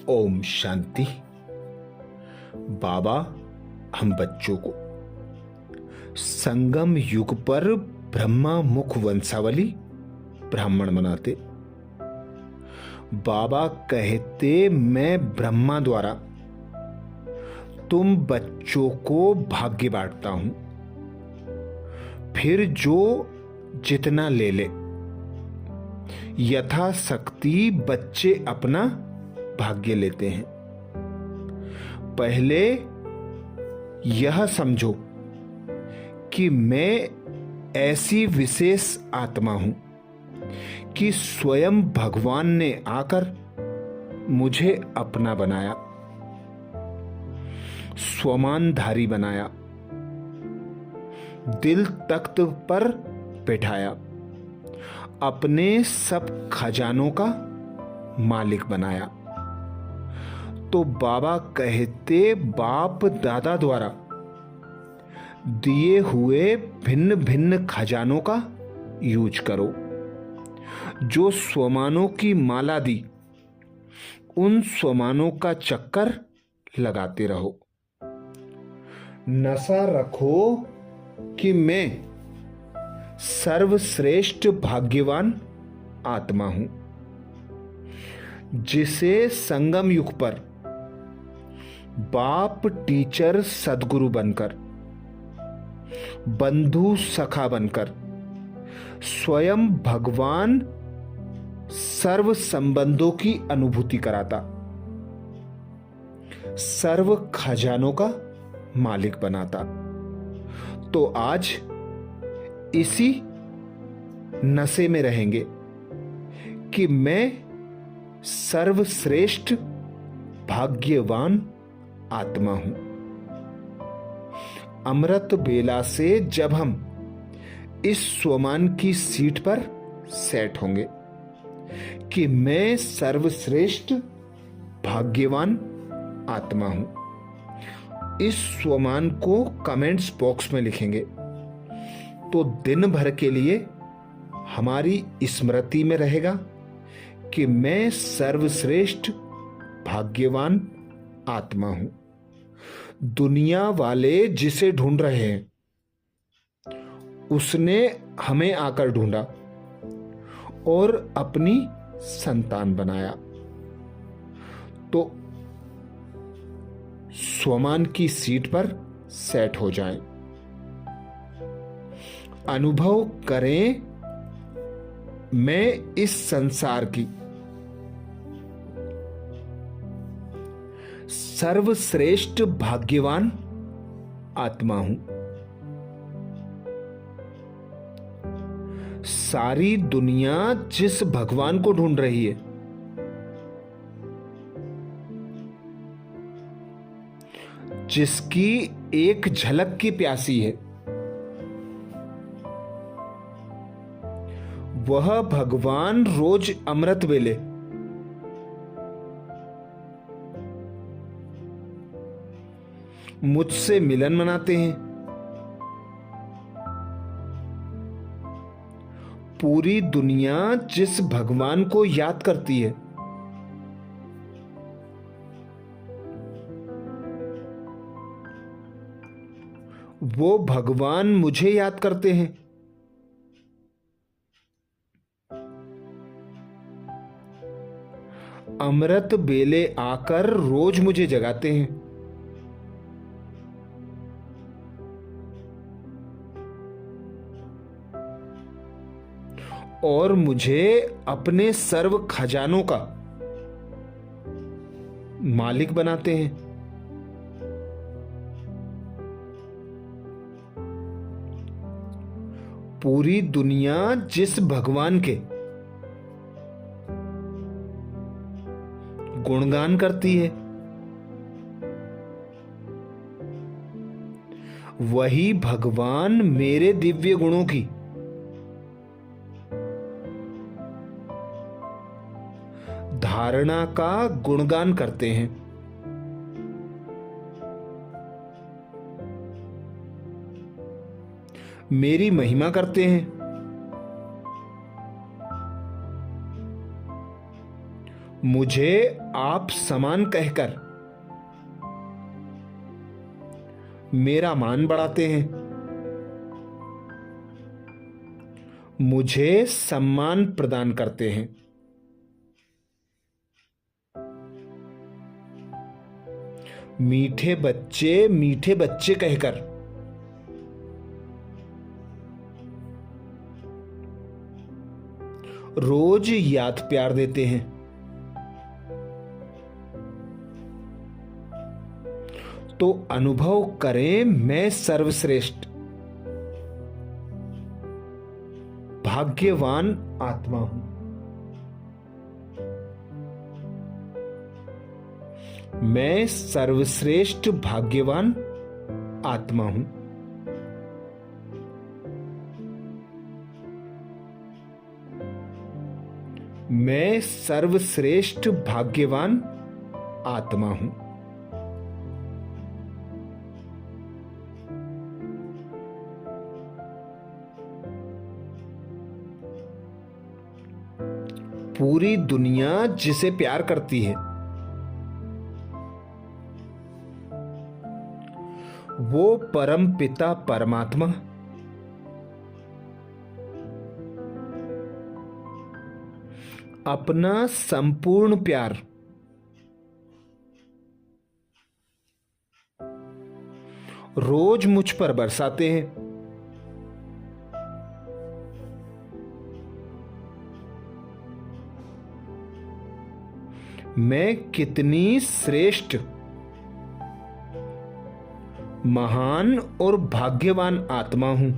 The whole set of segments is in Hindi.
ओम शांति। बाबा हम बच्चों को संगम युग पर ब्रह्मा मुख वंशावली ब्राह्मण बनाते। बाबा कहते, मैं ब्रह्मा द्वारा तुम बच्चों को भाग्य बांटता हूं, फिर जो जितना ले ले। यथाशक्ति बच्चे अपना भाग्य लेते हैं। पहले यह समझो कि मैं ऐसी विशेष आत्मा हूं कि स्वयं भगवान ने आकर मुझे अपना बनाया, स्वमानधारी बनाया, दिल तख्त पर बैठाया, अपने सब खजानों का मालिक बनाया। तो बाबा कहते, बाप दादा द्वारा दिए हुए भिन्न भिन्न खजानों का यूज करो। जो स्वमानों की माला दी, उन स्वमानों का चक्कर लगाते रहो। नशा रखो कि मैं सर्वश्रेष्ठ भाग्यवान आत्मा हूं, जिसे संगम युग पर बाप टीचर सदगुरु बनकर, बंधु सखा बनकर, स्वयं भगवान सर्व संबंधों की अनुभूति कराता, सर्व खजानों का मालिक बनाता। तो आज इसी नशे में रहेंगे कि मैं सर्वश्रेष्ठ भाग्यवान आत्मा हूं। अमृत बेला से जब हम इस स्वमान की सीट पर सेट होंगे कि मैं सर्वश्रेष्ठ भाग्यवान आत्मा हूं, इस स्वमान को कमेंट्स बॉक्स में लिखेंगे तो दिन भर के लिए हमारी स्मृति में रहेगा कि मैं सर्वश्रेष्ठ भाग्यवान आत्मा हूं। दुनिया वाले जिसे ढूंढ रहे हैं, उसने हमें आकर ढूंढा और अपनी संतान बनाया। तो स्वमान की सीट पर सेट हो जाएं, अनुभव करें मैं इस संसार की सर्वश्रेष्ठ भाग्यवान आत्मा हूं। सारी दुनिया जिस भगवान को ढूंढ रही है, जिसकी एक झलक की प्यासी है, वह भगवान रोज अमृत वेले मुझसे मिलन मनाते हैं। पूरी दुनिया जिस भगवान को याद करती है, वो भगवान मुझे याद करते हैं। अमृत बेले आकर रोज मुझे जगाते हैं। और मुझे अपने सर्व खजानों का मालिक बनाते हैं। पूरी दुनिया जिस भगवान के गुणगान करती है, वही भगवान मेरे दिव्य गुणों की धारणा का गुणगान करते हैं। मेरी महिमा करते हैं। मुझे आप समान कहकर मेरा मान बढ़ाते हैं, मुझे सम्मान प्रदान करते हैं। मीठे बच्चे कहकर रोज याद प्यार देते हैं। तो अनुभव करें, मैं सर्वश्रेष्ठ भाग्यवान आत्मा हूं। मैं सर्वश्रेष्ठ भाग्यवान आत्मा हूं। मैं सर्वश्रेष्ठ भाग्यवान आत्मा हूं। पूरी दुनिया जिसे प्यार करती है वो परम पिता परमात्मा अपना संपूर्ण प्यार रोज मुझ पर बरसाते हैं। मैं कितनी श्रेष्ठ, महान और भाग्यवान आत्मा हूं।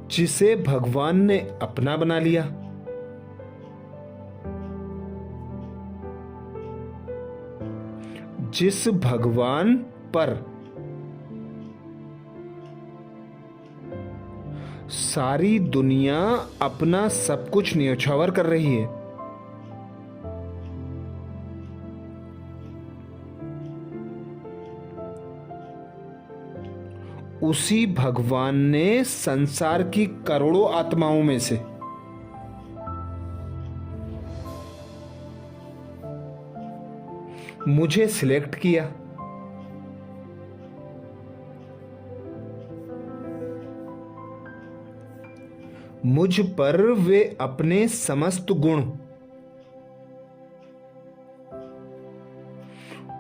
जिसे भगवान ने अपना बना लिया। जिस भगवान पर सारी दुनिया अपना सब कुछ न्यौछावर कर रही है, उसी भगवान ने संसार की करोड़ों आत्माओं में से मुझे सिलेक्ट किया। मुझ पर वे अपने समस्त गुण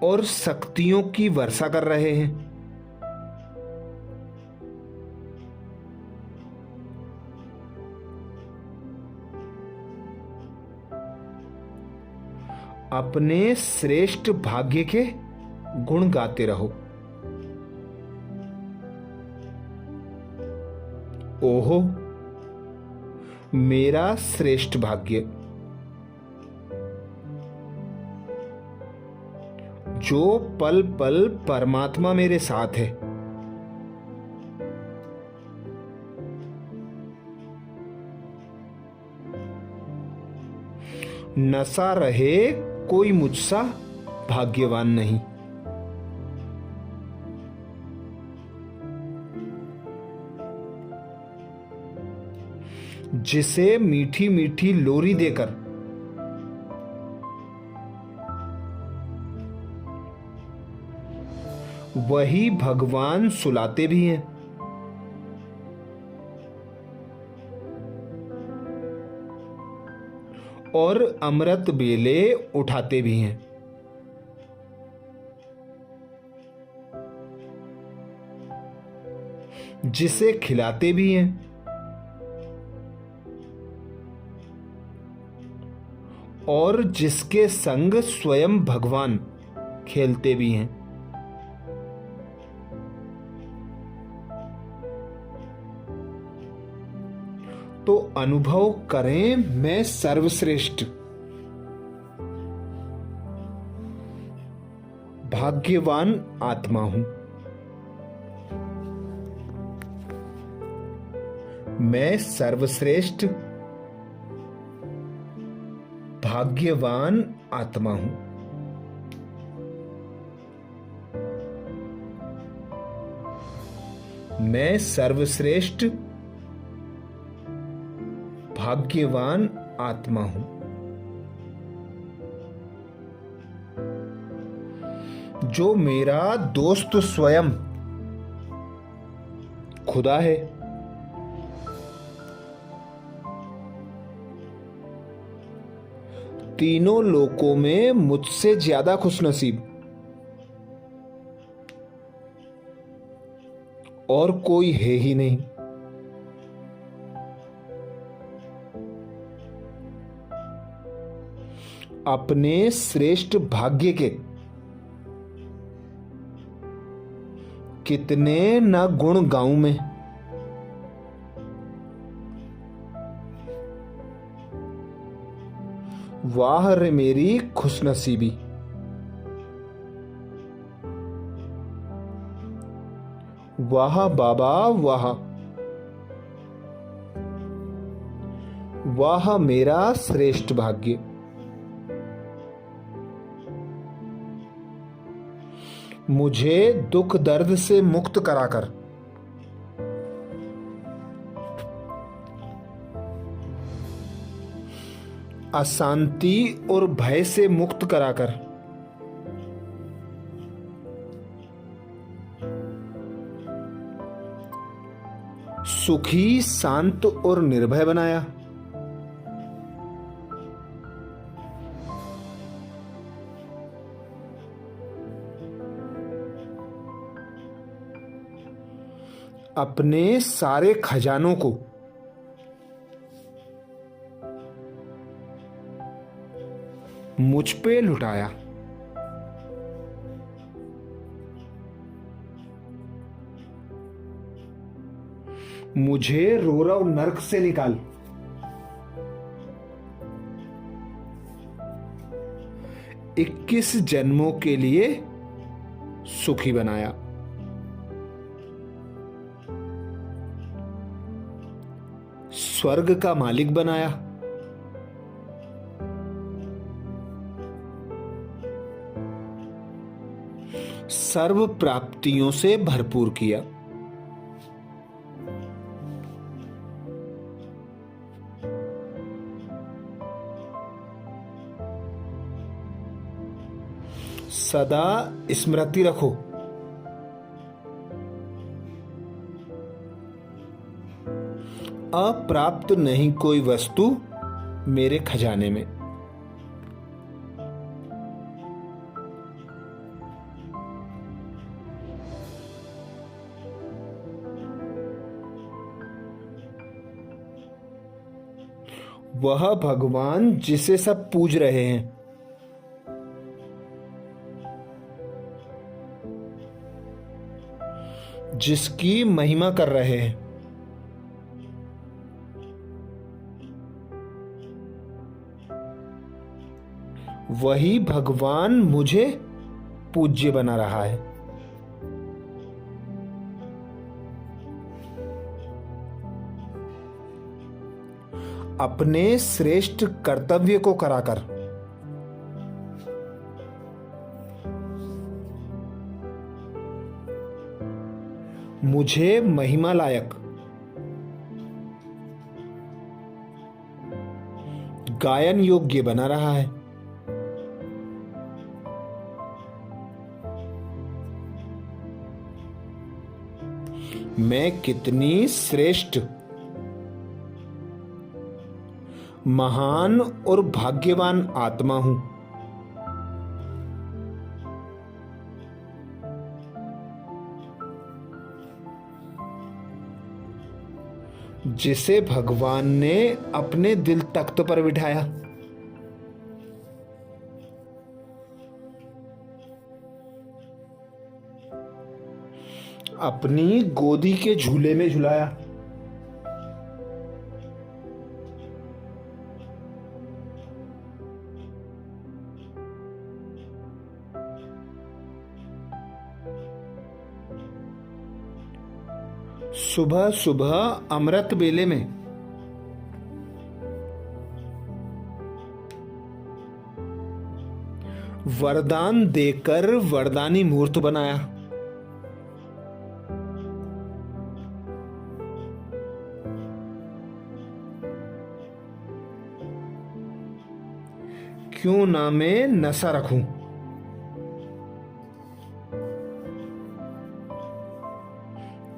और शक्तियों की वर्षा कर रहे हैं। अपने श्रेष्ठ भाग्य के गुण गाते रहो। ओहो मेरा श्रेष्ठ भाग्य, जो पल पल परमात्मा मेरे साथ है। नशा रहे कोई मुझसा भाग्यवान नहीं। जिसे मीठी मीठी लोरी देकर वही भगवान सुलाते भी हैं। और अमृत बेले उठाते भी हैं। जिसे खिलाते भी हैं और जिसके संग स्वयं भगवान खेलते भी हैं। तो अनुभव करें, मैं सर्वश्रेष्ठ भाग्यवान आत्मा हूं। मैं सर्वश्रेष्ठ भाग्यवान आत्मा हूं। मैं सर्वश्रेष्ठ भाग्यवान आत्मा हूं। जो मेरा दोस्त स्वयं खुदा है। तीनों लोकों में मुझसे ज्यादा खुशनसीब और कोई है ही नहीं। अपने श्रेष्ठ भाग्य के कितने न गुण गाऊं मैं। वाह रे मेरी खुशनसीबी। वाह बाबा वाह। वाह मेरा श्रेष्ठ भाग्य। मुझे दुख दर्द से मुक्त कराकर अशांति और भय से मुक्त कराकर सुखी शांत और निर्भय बनाया। अपने सारे खजानों को मुझ पे लुटाया। मुझे रोरव नरक से निकाल 21 जन्मों के लिए सुखी बनाया। स्वर्ग का मालिक बनाया। सर्व प्राप्तियों से भरपूर किया। सदा स्मृति रखो, अप्राप्त नहीं कोई वस्तु मेरे खजाने में। वह भगवान जिसे सब पूज रहे हैं, जिसकी महिमा कर रहे हैं, वही भगवान मुझे पूज्य बना रहा है। अपने श्रेष्ठ कर्तव्य को कराकर मुझे महिमा लायक गायन योग्य बना रहा है। मैं कितनी श्रेष्ठ, महान और भाग्यवान आत्मा हूं। जिसे भगवान ने अपने दिल तख्त पर बिठाया। अपनी गोदी के झूले में झुलाया। सुबह सुबह अमृत बेले में वरदान देकर वरदानी मूर्त बनाया। क्यों ना मैं नशा रखूं।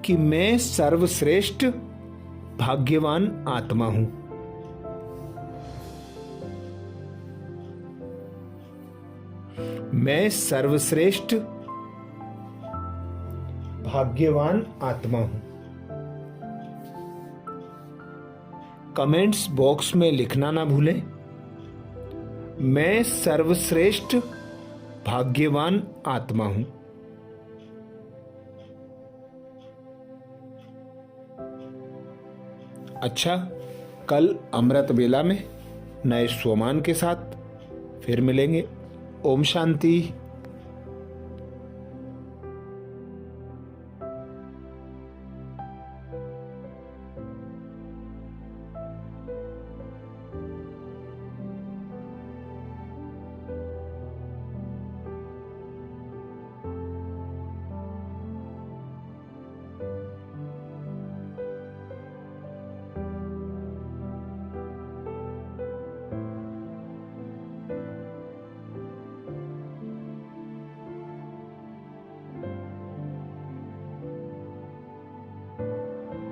कि मैं सर्वश्रेष्ठ भाग्यवान आत्मा हूं। मैं सर्वश्रेष्ठ भाग्यवान आत्मा हूं। कमेंट्स बॉक्स में लिखना ना भूलें, मैं सर्वश्रेष्ठ भाग्यवान आत्मा हूं। अच्छा, कल अमृत बेला में नए स्वमान के साथ फिर मिलेंगे। ओम शांति।